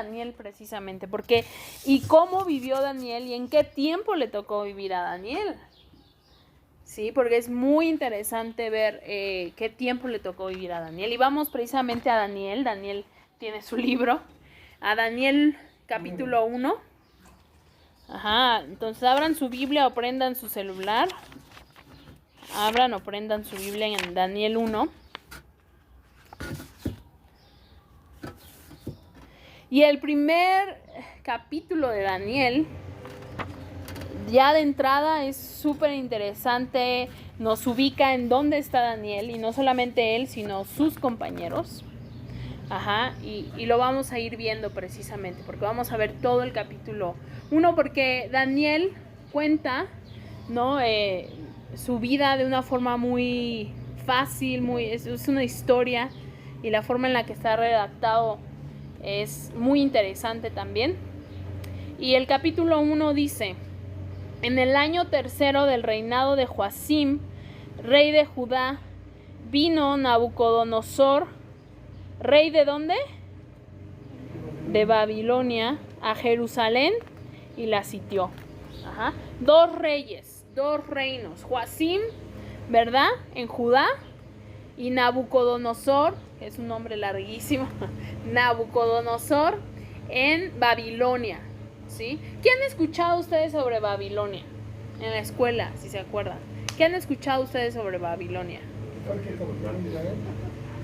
Daniel precisamente, porque y cómo vivió Daniel y en qué tiempo le tocó vivir a Daniel. Sí, porque es muy interesante ver qué tiempo le tocó vivir a Daniel. Y vamos precisamente a Daniel. Daniel tiene su libro. A Daniel capítulo 1. Ajá, entonces abran su Biblia o prendan su celular. Abran o prendan su Biblia en Daniel 1. Y el primer capítulo de Daniel, ya de entrada es súper interesante, nos ubica en dónde está Daniel, y no solamente él, sino sus compañeros. Ajá, y lo vamos a ir viendo precisamente, porque vamos a ver todo el capítulo 1, porque Daniel cuenta, ¿no? Su vida de una forma muy fácil, es una historia, y la forma en la que está redactado es muy interesante también. Y el capítulo 1 dice: en el año 3 del reinado de Joacim, rey de Judá, vino Nabucodonosor, ¿rey de dónde? De Babilonia, a Jerusalén y la sitió. Ajá. 2 reyes, 2 reinos. Joacim, ¿verdad? En Judá. Y Nabucodonosor, que es un nombre larguísimo, Nabucodonosor en Babilonia. ¿Sí? ¿Qué han escuchado ustedes sobre Babilonia? En la escuela, si se acuerdan. ¿Qué han escuchado ustedes sobre Babilonia?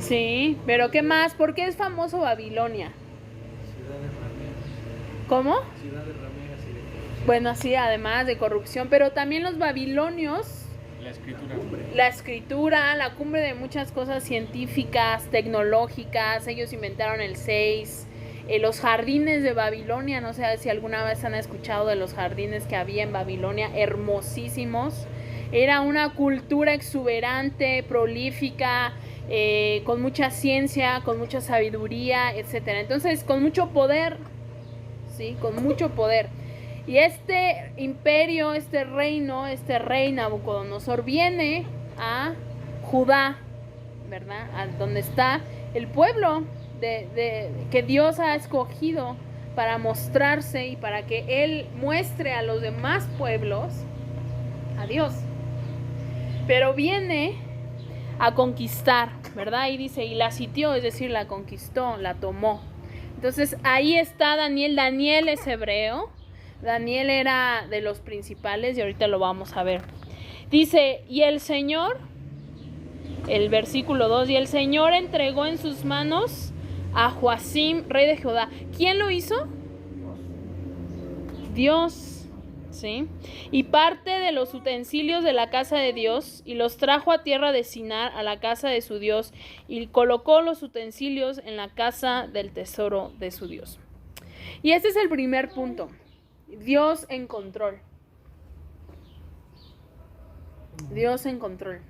Sí, pero ¿qué más? ¿Por qué es famoso Babilonia? Ciudad de rameras. ¿Cómo? Ciudad de rameras y de corrupción. Bueno, sí, además de corrupción, pero también los babilonios, la escritura, la cumbre de muchas cosas científicas, tecnológicas. Ellos inventaron el 6, los jardines de Babilonia, no sé si alguna vez han escuchado de los jardines que había en Babilonia, hermosísimos. Era una cultura exuberante, prolífica, con mucha ciencia, con mucha sabiduría, etcétera. Entonces, con mucho poder, ¿sí? Con mucho poder. Y este imperio, este reino, este rey Nabucodonosor viene a Judá, ¿verdad? A donde está el pueblo que Dios ha escogido para mostrarse y para que Él muestre a los demás pueblos a Dios. Pero viene a conquistar, ¿verdad? Y dice, y la sitió, es decir, la conquistó, la tomó. Entonces ahí está Daniel. Daniel es hebreo. Daniel era de los principales y ahorita lo vamos a ver. Dice, y el Señor, el versículo 2, y el Señor entregó en sus manos a Joacim, rey de Judá. ¿Quién lo hizo? Dios, ¿sí? Y parte de los utensilios de la casa de Dios, y los trajo a tierra de Sinar, a la casa de su Dios, y colocó los utensilios en la casa del tesoro de su Dios. Y este es el primer punto. Dios en control. Dios en control.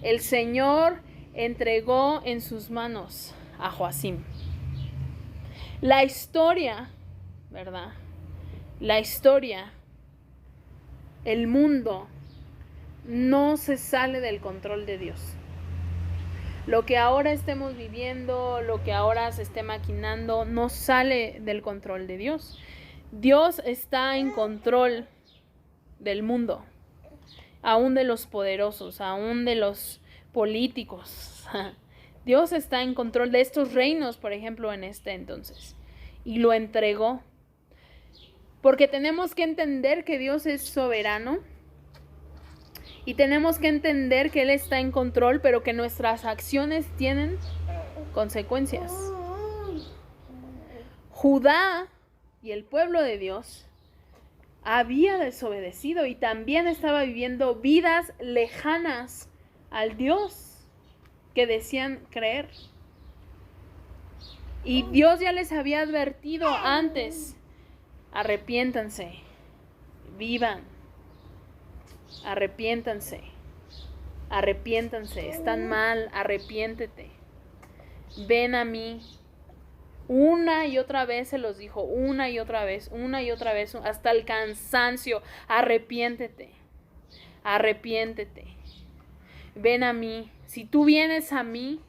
El Señor entregó en sus manos a Joacim. La historia, ¿verdad? La historia, el mundo, no se sale del control de Dios. Lo que ahora estemos viviendo, lo que ahora se esté maquinando, no sale del control de Dios. Dios está en control del mundo, aún de los poderosos, aún de los políticos. Dios está en control de estos reinos, por ejemplo, en este entonces, y lo entregó. Porque tenemos que entender que Dios es soberano y tenemos que entender que Él está en control, pero que nuestras acciones tienen consecuencias. Judá y el pueblo de Dios había desobedecido y también estaba viviendo vidas lejanas al Dios que decían creer. Y Dios ya les había advertido antes: arrepiéntanse, vivan, arrepiéntanse, están mal, arrepiéntete, ven a mí. Una y otra vez se los dijo, una y otra vez, hasta el cansancio: arrepiéntete, ven a mí. Si tú vienes a mí,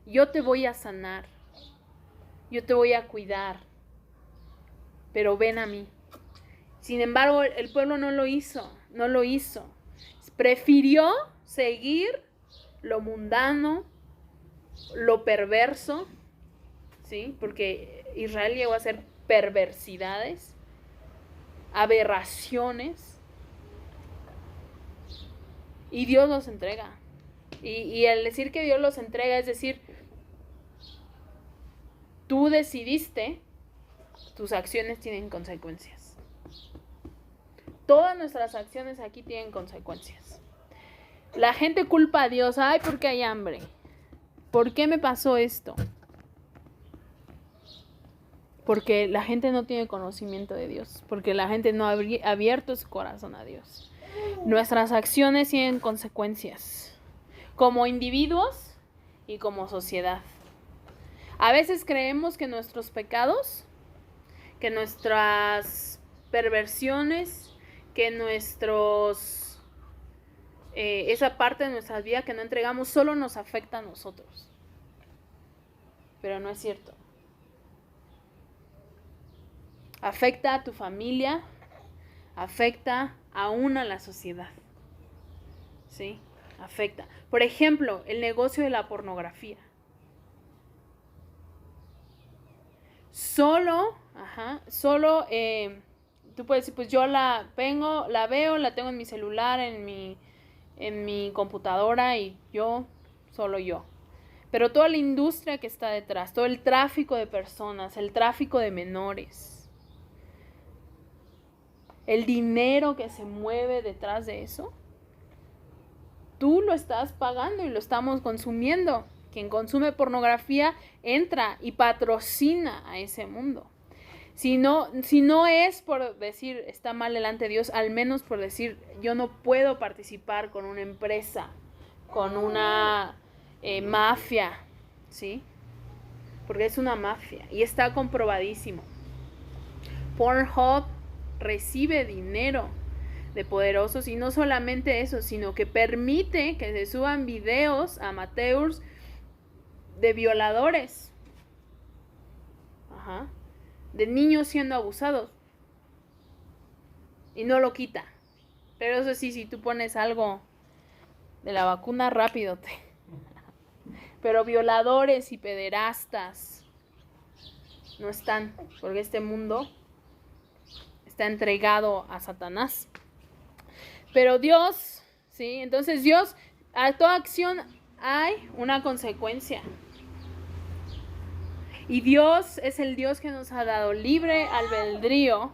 yo te voy a sanar. yo te voy a cuidar, pero ven a mí. Sin embargo, el pueblo no lo hizo. Prefirió seguir lo mundano, lo perverso, ¿sí? Porque Israel llegó a hacer perversidades, aberraciones, y Dios los entrega. Y al decir que Dios los entrega, es decir, tú decidiste, tus acciones tienen consecuencias. Todas nuestras acciones aquí tienen consecuencias. La gente culpa a Dios. Ay, ¿por qué hay hambre? ¿Por qué me pasó esto? Porque la gente no tiene conocimiento de Dios. Porque la gente no ha abierto su corazón a Dios. Nuestras acciones tienen consecuencias. Como individuos y como sociedad. A veces creemos que nuestros pecados, que nuestras perversiones, que esa parte de nuestra vida que no entregamos solo nos afecta a nosotros. Pero no es cierto. Afecta a tu familia, afecta aún a la sociedad. ¿Sí? Afecta. Por ejemplo, el negocio de la pornografía. Solo, tú puedes decir, pues yo la veo, la tengo en mi celular, en mi computadora y solo yo. Pero toda la industria que está detrás, todo el tráfico de personas, el tráfico de menores, el dinero que se mueve detrás de eso, tú lo estás pagando y lo estamos consumiendo. Quien consume pornografía entra y patrocina a ese mundo. Si no es por decir está mal delante de Dios, al menos por decir yo no puedo participar con una empresa, con una mafia, ¿sí? Porque es una mafia y está comprobadísimo. Pornhub recibe dinero de poderosos y no solamente eso, sino que permite que se suban videos amateurs de violadores, de niños siendo abusados y no lo quita. Pero eso sí, si tú pones algo de la vacuna, rápido pero violadores y pederastas no están, porque este mundo está entregado a Satanás. Pero Dios, ¿sí? Entonces Dios, a toda acción hay una consecuencia. Y Dios es el Dios que nos ha dado libre albedrío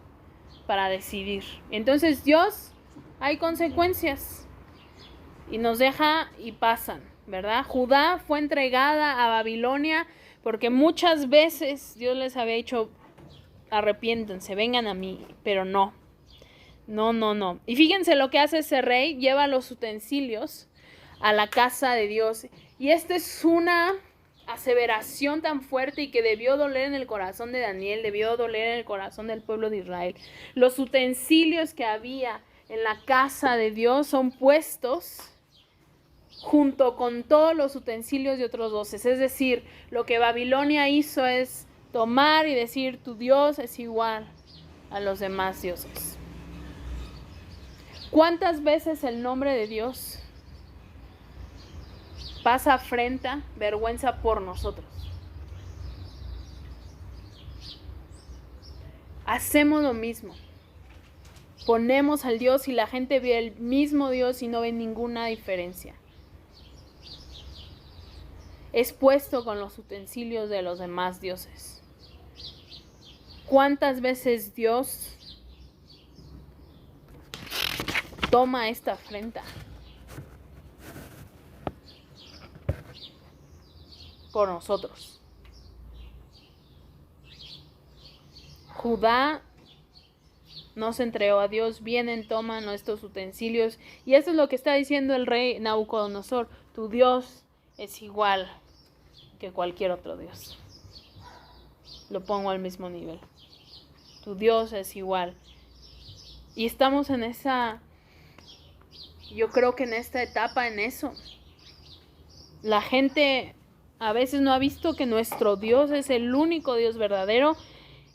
para decidir. Entonces Dios, hay consecuencias. Y nos deja y pasan, ¿verdad? Judá fue entregada a Babilonia porque muchas veces Dios les había dicho, arrepiéntense, vengan a mí, pero no. No. Y fíjense lo que hace ese rey, lleva los utensilios a la casa de Dios. Y esta es una aseveración tan fuerte y que debió doler en el corazón de Daniel, debió doler en el corazón del pueblo de Israel. Los utensilios que había en la casa de Dios son puestos junto con todos los utensilios de otros dioses. Es decir, lo que Babilonia hizo es tomar y decir, tu Dios es igual a los demás dioses. ¿Cuántas veces el nombre de Dios pasa afrenta, vergüenza por nosotros? Hacemos lo mismo. Ponemos al Dios y la gente ve el mismo Dios y no ve ninguna diferencia. Es puesto con los utensilios de los demás dioses. ¿Cuántas veces Dios toma esta afrenta por nosotros? Judá no se entregó a Dios, vienen, toman estos utensilios. Y eso es lo que está diciendo el rey Nabucodonosor. Tu Dios es igual que cualquier otro Dios. Lo pongo al mismo nivel. Tu Dios es igual. Y estamos en yo creo que en esta etapa, en eso. La gente A veces no ha visto que nuestro Dios es el único Dios verdadero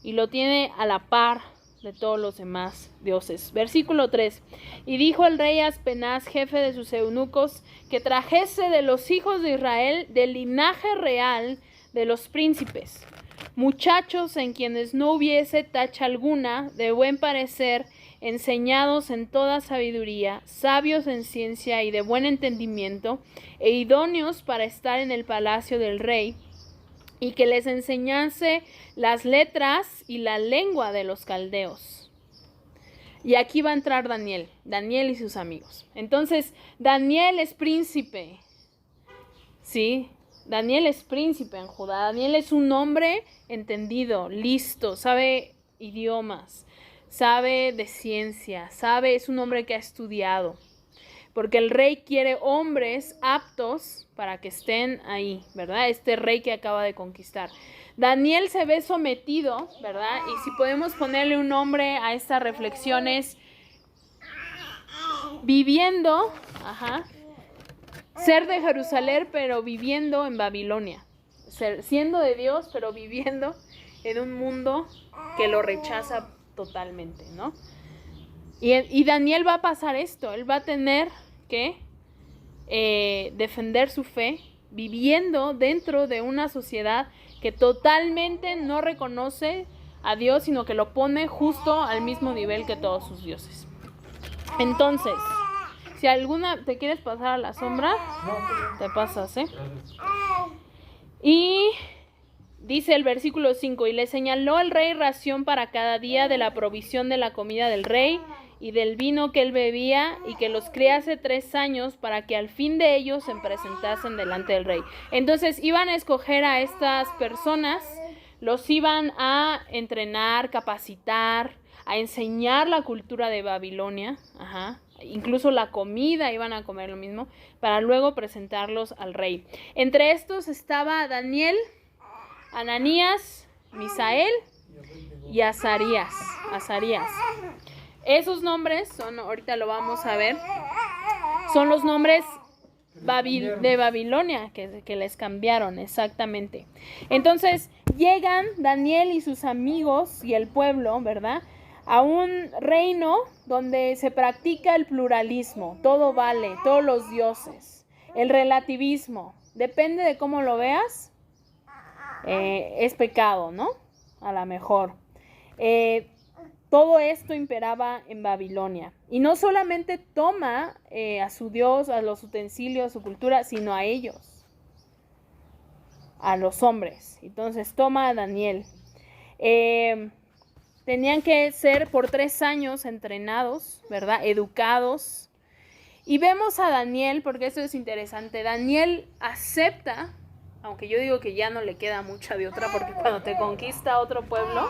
y lo tiene a la par de todos los demás dioses. Versículo 3. Y dijo el rey a Aspenaz, jefe de sus eunucos, que trajese de los hijos de Israel del linaje real de los príncipes, muchachos en quienes no hubiese tacha alguna, de buen parecer, enseñados en toda sabiduría, sabios en ciencia y de buen entendimiento, e idóneos para estar en el palacio del rey, y que les enseñase las letras y la lengua de los caldeos. Y aquí va a entrar Daniel y sus amigos. Entonces, Daniel es príncipe, ¿sí? Daniel es príncipe en Judá. Daniel es un hombre entendido, listo, sabe idiomas, sabe de ciencia, es un hombre que ha estudiado. Porque el rey quiere hombres aptos para que estén ahí, ¿verdad? Este rey que acaba de conquistar. Daniel se ve sometido, ¿verdad? Y si podemos ponerle un nombre a estas reflexiones, viviendo, ser de Jerusalén, pero viviendo en Babilonia. Siendo de Dios, pero viviendo en un mundo que lo rechaza totalmente, ¿no? Y Daniel va a pasar esto, él va a tener que defender su fe viviendo dentro de una sociedad que totalmente no reconoce a Dios, sino que lo pone justo al mismo nivel que todos sus dioses. Entonces, si alguna te quieres pasar a la sombra, te pasas, ¿eh? Y dice el versículo 5, y le señaló el rey ración para cada día de la provisión de la comida del rey y del vino que él bebía, y que los criase 3 años para que al fin de ellos se presentasen delante del rey. Entonces iban a escoger a estas personas, los iban a entrenar, capacitar, a enseñar la cultura de Babilonia, incluso la comida iban a comer lo mismo, para luego presentarlos al rey. Entre estos estaba Daniel, Ananías, Misael y Azarías. Esos nombres son, ahorita lo vamos a ver, son los nombres de Babilonia que les cambiaron, exactamente. Entonces llegan Daniel y sus amigos y el pueblo, ¿verdad?, a un reino donde se practica el pluralismo, todo vale, todos los dioses, el relativismo, depende de cómo lo veas, es pecado, ¿no? A lo mejor. Todo esto imperaba en Babilonia. Y no solamente toma a su Dios, a los utensilios, a su cultura, sino a ellos, a los hombres. Entonces toma a Daniel. Tenían que ser por 3 años entrenados, ¿verdad? Educados. Y vemos a Daniel, porque esto es interesante. Daniel acepta, aunque yo digo que ya no le queda mucha de otra, porque cuando te conquista otro pueblo,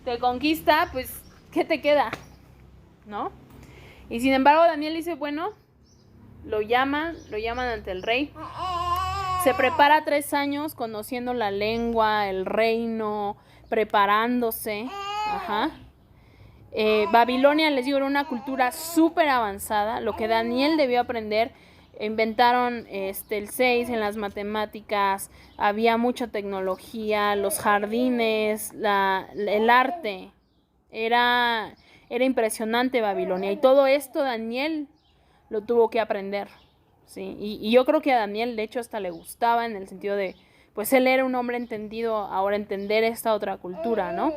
te conquista, pues, ¿qué te queda? ¿No? Y sin embargo Daniel dice, bueno, lo llaman ante el rey. Se prepara 3 años conociendo la lengua, el reino, preparándose. Babilonia, les digo, era una cultura súper avanzada. Lo que Daniel debió aprender, inventaron el 6 en las matemáticas, había mucha tecnología, los jardines, el arte. Era impresionante Babilonia. Y todo esto Daniel lo tuvo que aprender, ¿sí? Y yo creo que a Daniel, de hecho, hasta le gustaba, en el sentido de, pues él era un hombre entendido, ahora entender esta otra cultura, ¿no?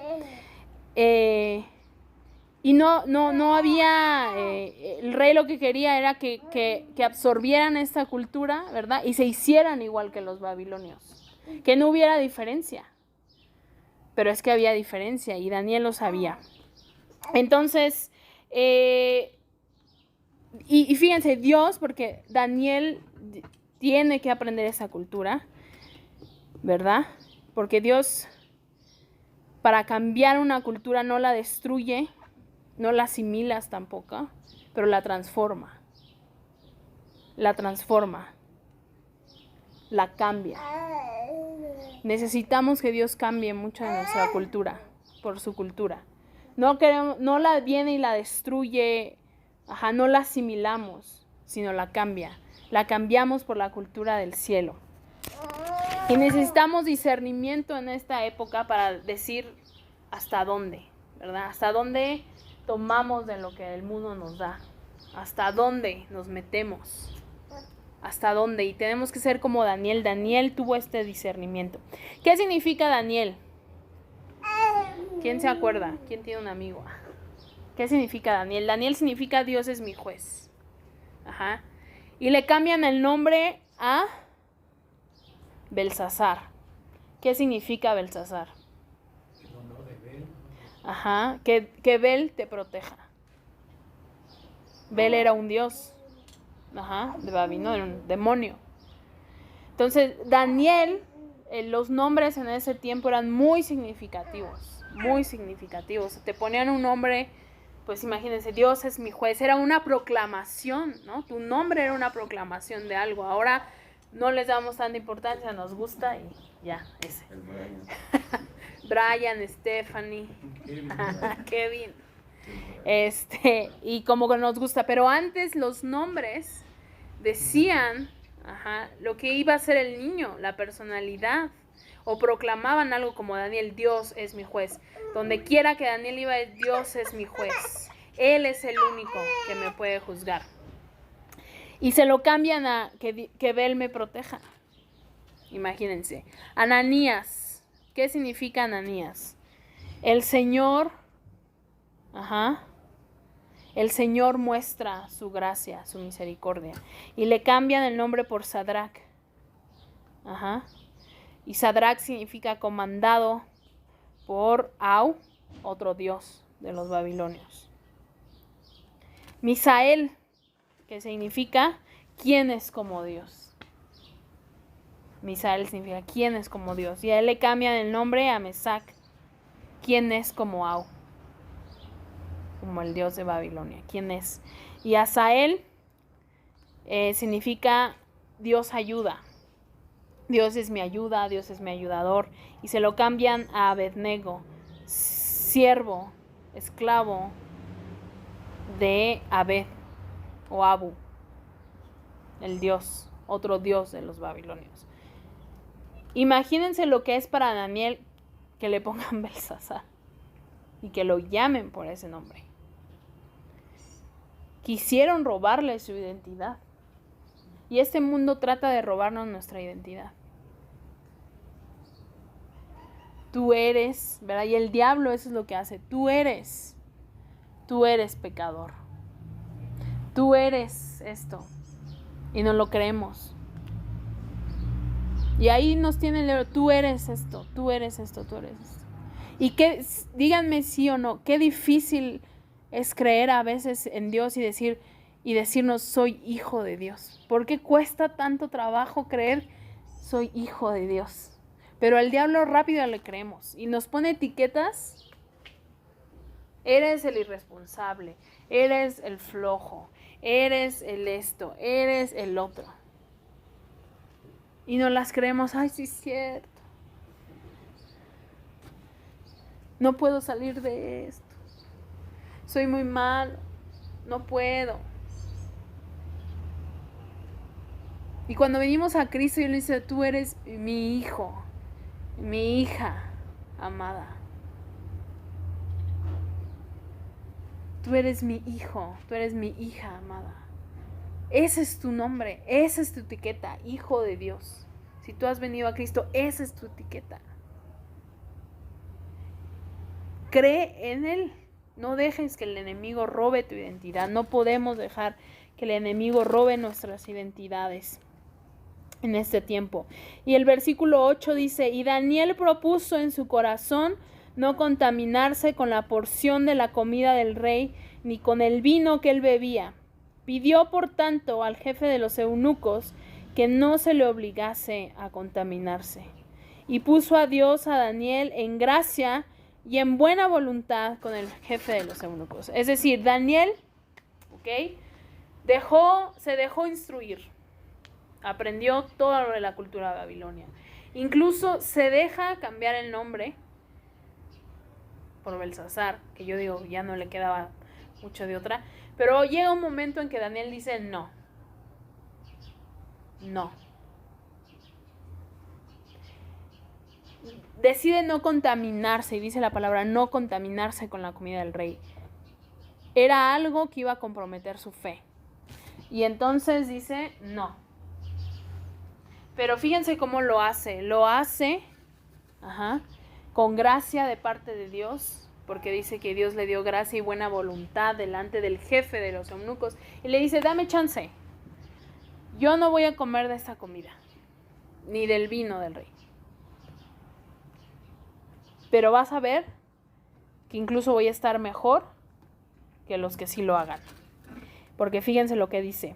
Y no había, el rey lo que quería era que absorbieran esta cultura, ¿verdad? Y se hicieran igual que los babilonios, que no hubiera diferencia. Pero es que había diferencia y Daniel lo sabía. Entonces, y fíjense, Dios, porque Daniel tiene que aprender esa cultura, ¿verdad? Porque Dios, para cambiar una cultura, no la destruye, no la asimilas tampoco, pero la transforma, la cambia. Necesitamos que Dios cambie mucho de nuestra cultura, por su cultura. No la viene y la destruye, no la asimilamos, sino la cambia. La cambiamos por la cultura del cielo. Y necesitamos discernimiento en esta época para decir hasta dónde, ¿verdad? Hasta dónde tomamos de lo que el mundo nos da. Hasta dónde nos metemos. Hasta dónde. Y tenemos que ser como Daniel. Daniel tuvo este discernimiento. ¿Qué significa Daniel? ¿Quién se acuerda? ¿Quién tiene un amigo? ¿Qué significa Daniel? Daniel significa Dios es mi juez. Ajá. Y le cambian el nombre a Belsasar. ¿Qué significa Belsasar? El honor de Bel. Ajá. Que Bel te proteja. Bel era un dios. Ajá. De Babilonia, era un demonio. Entonces, Daniel, los nombres en ese tiempo eran muy significativos. Muy significativos. Te ponían un nombre. Pues imagínense, Dios es mi juez, era una proclamación, ¿no? Tu nombre era una proclamación de algo. Ahora no les damos tanta importancia, nos gusta y ya, ese. El Brian. Brian, Stephanie, Kevin. Kevin. Y como que nos gusta, pero antes los nombres decían, lo que iba a ser el niño, la personalidad. O proclamaban algo como Daniel, Dios es mi juez. Donde quiera que Daniel iba, Dios es mi juez. Él es el único que me puede juzgar. Y se lo cambian a que Bel me proteja. Imagínense. Ananías. ¿Qué significa Ananías? El Señor, el Señor muestra su gracia, su misericordia. Y le cambian el nombre por Sadrach. Y Sadrach significa comandado por Au, otro dios de los babilonios. Misael, que significa quién es como Dios. Misael significa quién es como Dios. Y a él le cambian el nombre a Mesac, quién es como Au, como el dios de Babilonia, quién es. Y Asael significa Dios ayuda. Dios es mi ayuda, Dios es mi ayudador. Y se lo cambian a Abednego, siervo, esclavo de Abed o Abu, el dios, otro dios de los babilonios. Imagínense lo que es para Daniel que le pongan Belsasar y que lo llamen por ese nombre. Quisieron robarle su identidad. Y este mundo trata de robarnos nuestra identidad. Tú eres, ¿verdad? Y el diablo eso es lo que hace. Tú eres pecador. Tú eres esto. Y no lo creemos. Y ahí nos tiene el libro. Tú eres esto, tú eres esto, tú eres esto. Y que, díganme sí o no, qué difícil es creer a veces en Dios y decirnos soy hijo de Dios. ¿Por qué cuesta tanto trabajo creer soy hijo de Dios? Pero al diablo rápido le creemos y nos pone etiquetas. Eres el irresponsable, eres el flojo, eres el esto, eres el otro. Y nos las creemos, ay, sí es cierto. No puedo salir de esto. Soy muy malo, no puedo. Y cuando venimos a Cristo, Él dice, tú eres mi hijo, mi hija amada. Tú eres mi hijo, tú eres mi hija amada. Ese es tu nombre, esa es tu etiqueta, hijo de Dios. Si tú has venido a Cristo, esa es tu etiqueta. Cree en Él. No dejes que el enemigo robe tu identidad. No podemos dejar que el enemigo robe nuestras identidades en este tiempo. Y el versículo 8 dice, y Daniel propuso en su corazón no contaminarse con la porción de la comida del rey, ni con el vino que él bebía. Pidió, por tanto, al jefe de los eunucos que no se le obligase a contaminarse. Y puso a Dios a Daniel en gracia y en buena voluntad con el jefe de los eunucos. Es decir, Daniel, se dejó instruir. Aprendió todo lo de la cultura de Babilonia. Incluso se deja cambiar el nombre por Belsasar, que yo digo, ya no le quedaba mucho de otra. Pero llega un momento en que Daniel dice, no. No. Decide no contaminarse, y dice la palabra, no contaminarse con la comida del rey. Era algo que iba a comprometer su fe. Y entonces dice, no. Pero fíjense cómo lo hace. Lo hace con gracia de parte de Dios, porque dice que Dios le dio gracia y buena voluntad delante del jefe de los eunucos. Y le dice, dame chance. Yo no voy a comer de esta comida, ni del vino del rey. Pero vas a ver que incluso voy a estar mejor que los que sí lo hagan. Porque fíjense lo que dice.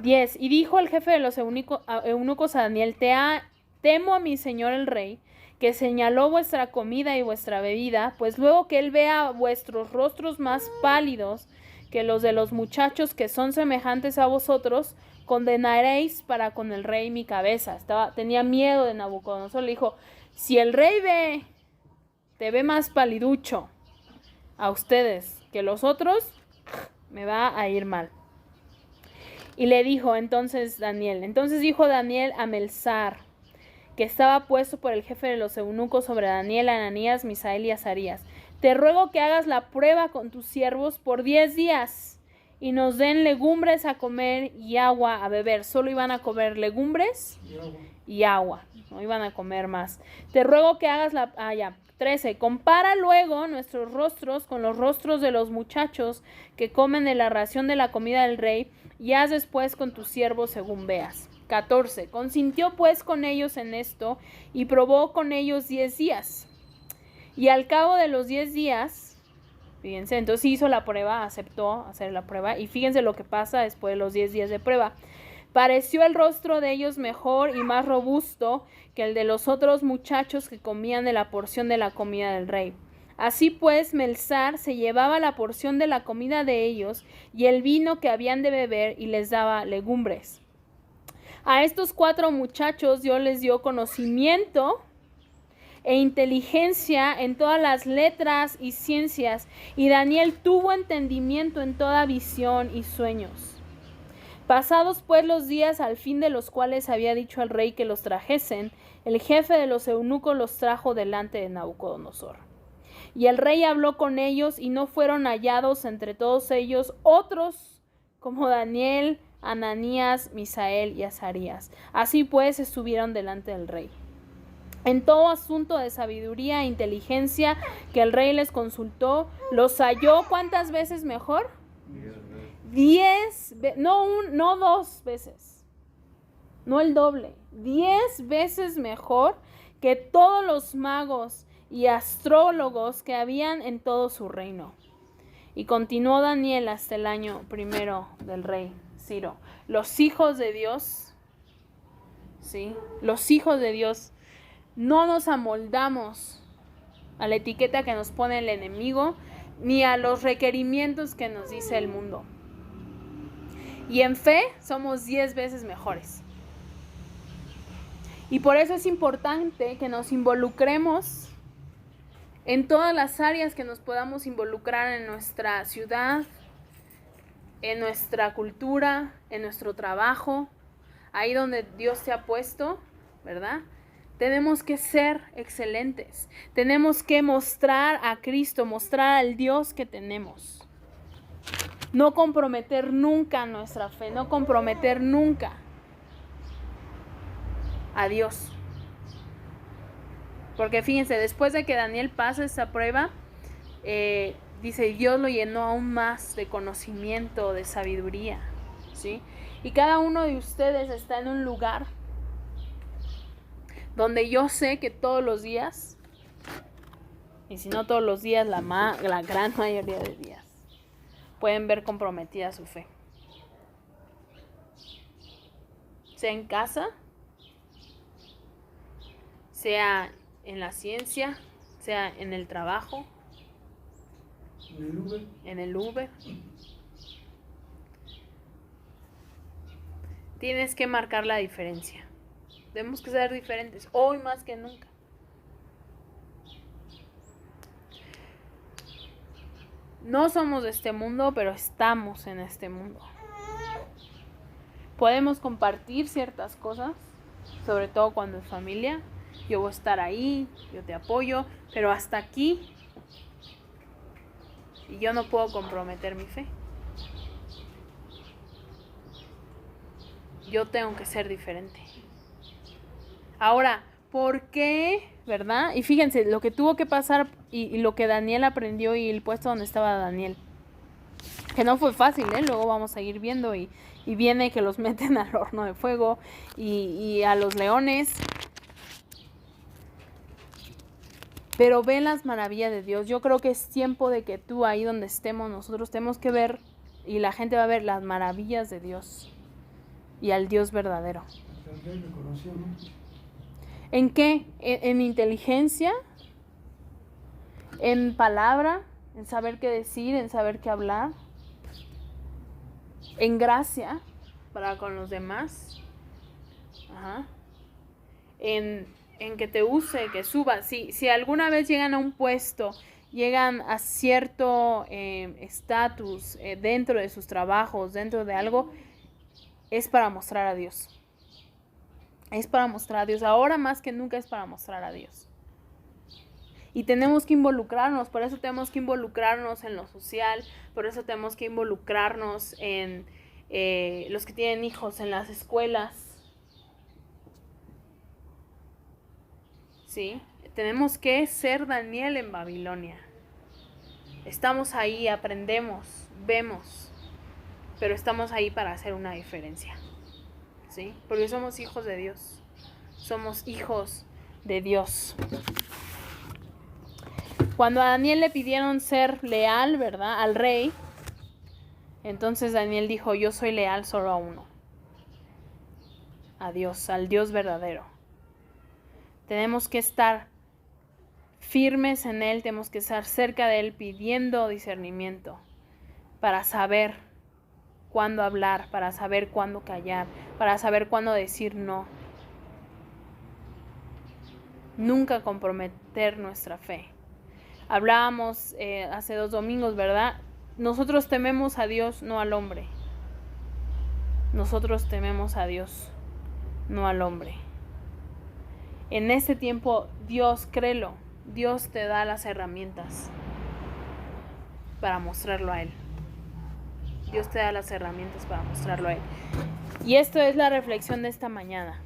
10. Y dijo el jefe de los eunucos a Daniel, temo a mi señor el rey, que señaló vuestra comida y vuestra bebida, pues luego que él vea vuestros rostros más pálidos que los de los muchachos que son semejantes a vosotros, condenaréis para con el rey mi cabeza. Tenía miedo de Nabucodonosor. Le dijo, si el rey te ve más paliducho a ustedes que los otros, me va a ir mal. Y le dijo entonces dijo Daniel a Melzar, que estaba puesto por el jefe de los eunucos sobre Daniel, Ananías, Misael y Azarías, te ruego que hagas la prueba con tus siervos por 10 días y nos den legumbres a comer y agua a beber. Solo iban a comer legumbres y agua, no iban a comer más. Te ruego que hagas 13. Compara luego nuestros rostros con los rostros de los muchachos que comen de la ración de la comida del rey, y haz después con tus siervos según veas. 14. Consintió pues con ellos en esto, y probó con ellos 10 días. Y al cabo de los 10 días, fíjense, entonces hizo la prueba, aceptó hacer la prueba, y fíjense lo que pasa después de los 10 días de prueba. Pareció el rostro de ellos mejor y más robusto que el de los otros muchachos que comían de la porción de la comida del rey. Así pues, Melzar se llevaba la porción de la comida de ellos y el vino que habían de beber, y les daba legumbres. A estos 4 muchachos Dios les dio conocimiento e inteligencia en todas las letras y ciencias, y Daniel tuvo entendimiento en toda visión y sueños. Pasados pues los días al fin de los cuales había dicho al rey que los trajesen, el jefe de los eunucos los trajo delante de Nabucodonosor. Y el rey habló con ellos, y no fueron hallados entre todos ellos otros como Daniel, Ananías, Misael y Azarías. Así pues estuvieron delante del rey. En todo asunto de sabiduría e inteligencia que el rey les consultó, los halló ¿cuántas veces mejor? 10, no 2 veces, no el doble, 10 veces mejor que todos los magos y astrólogos que habían en todo su reino. Y continuó Daniel hasta el año 1 del rey Ciro. Los hijos de Dios, ¿sí? Los hijos de Dios, no nos amoldamos a la etiqueta que nos pone el enemigo, ni a los requerimientos que nos dice el mundo. Y en fe somos 10 veces mejores. Y por eso es importante que nos involucremos en todas las áreas que nos podamos involucrar en nuestra ciudad, en nuestra cultura, en nuestro trabajo, ahí donde Dios te ha puesto, ¿verdad? Tenemos que ser excelentes. Tenemos que mostrar a Cristo, mostrar al Dios que tenemos. No comprometer nunca nuestra fe, no comprometer nunca a Dios. Porque fíjense, después de que Daniel pasa esta prueba, dice, Dios lo llenó aún más de conocimiento, de sabiduría, ¿sí? Y cada uno de ustedes está en un lugar donde yo sé que todos los días, y si no todos los días, la gran mayoría de días, pueden ver comprometida su fe. Sea en casa, sea en la ciencia, sea en el trabajo, en el Uber. Tienes que marcar la diferencia. Tenemos que ser diferentes, hoy más que nunca. No somos de este mundo, pero estamos en este mundo. Podemos compartir ciertas cosas, sobre todo cuando es familia. Yo voy a estar ahí, yo te apoyo, pero hasta aquí. Y yo no puedo comprometer mi fe. Yo tengo que ser diferente. Ahora, ¿por qué? ¿Verdad? Y fíjense, lo que tuvo que pasar y lo que Daniel aprendió y el puesto donde estaba Daniel. Que no fue fácil, ¿eh? Luego vamos a ir viendo y viene que los meten al horno de fuego y a los leones. Pero ven las maravillas de Dios. Yo creo que es tiempo de que tú ahí donde estemos, nosotros tenemos que ver y la gente va a ver las maravillas de Dios y al Dios verdadero. ¿En qué? ¿En inteligencia? ¿En palabra? ¿En saber qué decir? ¿En saber qué hablar? ¿En gracia para con los demás? Ajá. En que te use, que suba. Si alguna vez llegan a un puesto, llegan a cierto estatus dentro de sus trabajos, dentro de algo, es para mostrar a Dios. Es para mostrar a Dios. Ahora más que nunca es para mostrar a Dios. Y tenemos que involucrarnos, por eso tenemos que involucrarnos en lo social, por eso tenemos que involucrarnos en los que tienen hijos, en las escuelas. ¿Sí? Tenemos que ser Daniel en Babilonia. Estamos ahí, aprendemos, vemos, pero estamos ahí para hacer una diferencia. ¿Sí? Porque somos hijos de Dios. Somos hijos de Dios. Cuando a Daniel le pidieron ser leal, ¿verdad? Al rey, entonces Daniel dijo, yo soy leal solo a uno. A Dios, al Dios verdadero. Tenemos que estar firmes en Él, tenemos que estar cerca de Él pidiendo discernimiento para saber cuándo hablar, para saber cuándo callar, para saber cuándo decir no. Nunca comprometer nuestra fe. Hablábamos hace 2 domingos, ¿verdad? Nosotros tememos a Dios, no al hombre. Nosotros tememos a Dios, no al hombre. En este tiempo, Dios, créelo, Dios te da las herramientas para mostrarlo a Él. Dios te da las herramientas para mostrarlo a Él. Y esto es la reflexión de esta mañana.